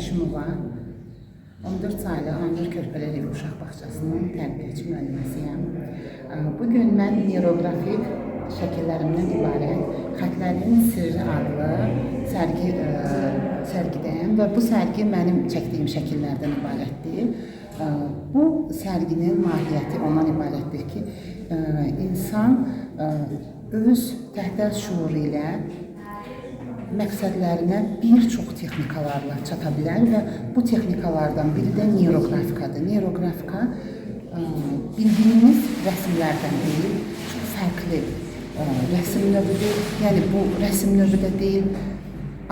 Həşimova, 14 saylı Andır Körpələr Evi Uşaq Bağçasının tərbiyəçi müəlliməsiyəm. Bugün mən neuroqrafik şəkillərimdən ibarət Xətlərin Sirri adlı sərgidəyəm və bu sərgi mənim çəkdiyim şəkillərdən ibarətdir. Bu sərginin mahiyyəti ondan ibarətdir ki, insan öz təhtər şuuru ilə məqsədlərinə bir çox texnikalarla çata bilər və bu texnikalardan biri də neuroqrafikadır. Neuroqrafika bildiyimiz rəsmlərdən deyil, çox fərqli rəsm növüdür. Yəni bu rəsm növü də deyil,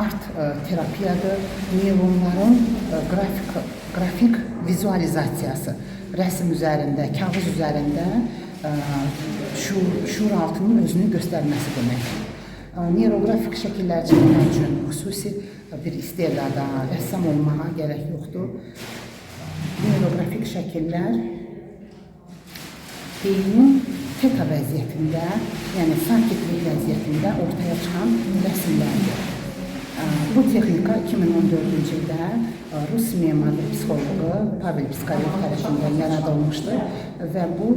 art terapiyadır. Neyronların qrafik vizualizasiyası rəsm üzərində, kağız üzərində şuur altının özünü göstərməsi deməkdir. Neuroqrafik şəkillər çəkmək üçün xüsusi bir istedada, rəssam olmağa gərək yoxdur. Neuroqrafik şəkillər beynin teta vəziyyətində, yəni sakitlik vəziyyətində ortaya çıxan rəsmlərdir. Bu texnika 2014-cü ildə Rus memar və psixoloqu Pavel Piskarev tərəfindən yaradılmışdır və bu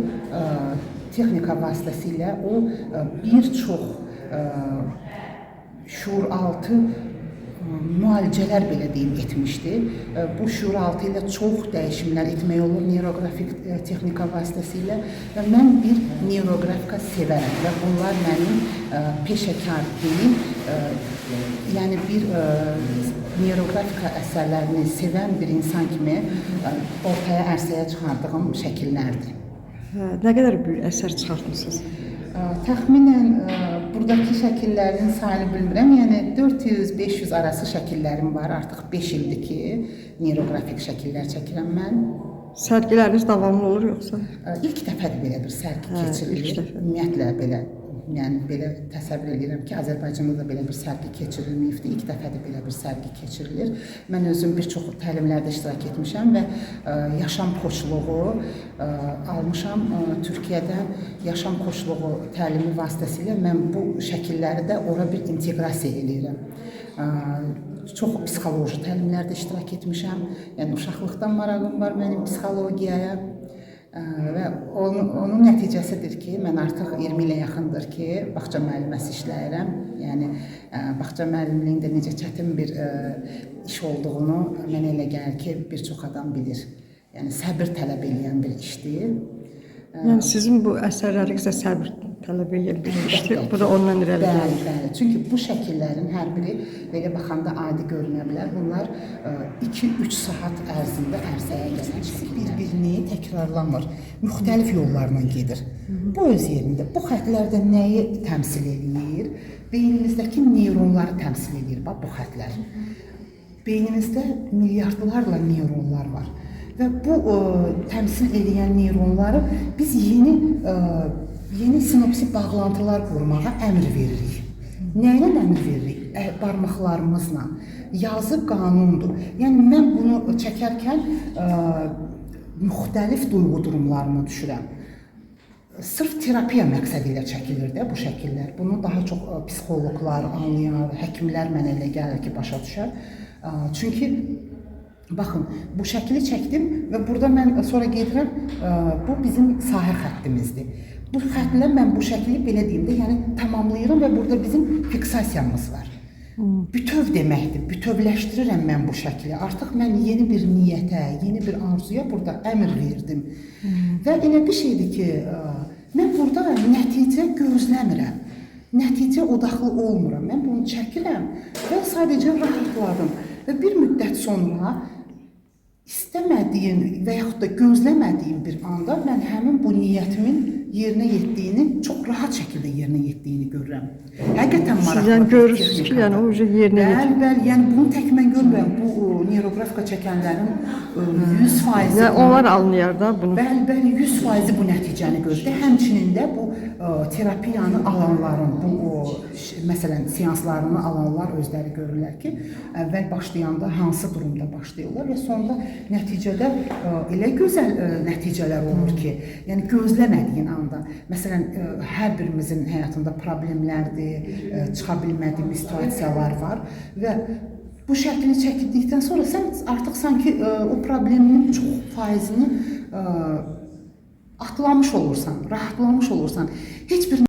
texnika vasitəsilə o bir çox şuuraltı müalicələr belə deyim etmişdi. Bu şuuraltı ilə çox dəyişimlər etmək olur neuroqrafik texnika vasitəsilə və mən bir neuroqrafika sevərəm və bunlar mənim peşəkar deyil, yəni bir neuroqrafika əsərlərini sevən bir insan kimi ortaya ərsəyə çıxardığım şəkillərdir. Nə qədər bir əsər çıxartmışsınız? Təxminən buradakı şəkillərin sayını bilmirəm, yəni 400-500 arası şəkillərim var. Artıq 5 ildir ki, neuroqrafik şəkillər çəkirəm mən. Sərgiləriniz davamlı olur yoxsa? İlk dəfədir belə bir sərgi keçirilir. Ümumiyyətlə belə, yəni belə təsəvvür edirəm ki, Azərbaycanda da belə bir sərgi keçirilməyibdir. İlk dəfədir belə bir sərgi keçirilir. Mən özüm bir çox təlimlərdə iştirak etmişəm və yaşam koçluğu almışam. Türkiyədən yaşam koçluğu təlimi vasitəsilə mən bu şəkilləri də ora bir inteqrasiya edirəm. Çox psixoloji təlimlərdə iştirak etmişəm. Yəni uşaqlıqdan marağım var mənim psixologiyaya. Və onun nəticəsidir ki, mən artıq 20 ilə yaxındır ki, bağça müəlliməsi işləyirəm. Yəni, bağça müəllimliyində necə çətin bir iş olduğunu mənə elə gəlir ki, bir çox adam bilir. Yəni, səbir tələb edən bir işdir. Yəni, sizin bu əsərlərinizdə səbir tələb edən bir işdir. Bu da ondan irəli gəlir. Bəli, çünki bu şəkillərin hər biri belə baxanda adi görünə bilər. Bunlar 2-3 saat ərzində ərsəyə gələn bir-birini təkrarlamır. Müxtəlif yollarla gedir. Bu öz yerində. Bu xətlərdə nəyi təmsil edir? Beynimizdəki neyronları təmsil edir bu xətlər. Beynimizdə milyardlarla neyronlar var. Və bu təmsil edən neyronları biz yeni sinopsi bağlantılar qurmağa əmr veririk. Nə ilə əmr veririk? Barmaqlarımızla. Yazı qanundur. Yəni, mən bunu çəkərkən müxtəlif duyğu durumlarına düşürəm. Sırf terapiya məqsədi ilə çəkilir də bu şəkillər. Bunu daha çox psixoloqlar anlayar, həkimlər mənə elə gəlir ki, başa düşər. Çünki baxın, bu şəkili çəkdim və burada mən sonra gedirəm, bu bizim sahə xəttimizdir. Bu xətlə mən bu şəkili belə deyim də, yəni tamamlayıram və burada bizim fiksasiyamız var. Bütöv deməkdir, bütövləşdirirəm mən bu şəkili. Artıq mən yeni bir niyyətə, yeni bir arzuya burada əmr verdim. Və elə bir şeydir ki, mən burada nəticə gözləmirəm. Nəticə odaqlı olmuram. Mən bunu çəkirəm və sadəcə rahatladım. Və bir müddət sonra istəmədiyin və yaxud da gözləmədiyin bir anda mən həmin bu niyyətimin yerinə yetdiyini, çox rahat şəkildə yerinə yetdiyini görürəm. Həqiqətən maraqlı. Siz görürsünüz ki, yəni o yerinə yetdi. Bəli, yəni bunu tək mən görmürəm. Bu neuroqrafika çəkənlərin 100%. Yəni onlar anlayar da bunu. Bəli, 100% bu nəticəni görür. Həmçinin də bu terapiyanı alanların, bu məsələn seanslarını alanlar özləri görürlər ki, əvvəl başlayanda hansı durumda başlayırlar və sonda nəticədə elə gözəl nəticələr olur ki, yəni gözləmədiyin anda, məsələn, hər birimizin həyatında problemlərdir, çıxa bilmədiyimiz situasiyalar var və bu şəkli çəkildikdən sonra sən artıq sanki o problemin çox faizini atlamış olursan, rahatlamış olursan. Heç bir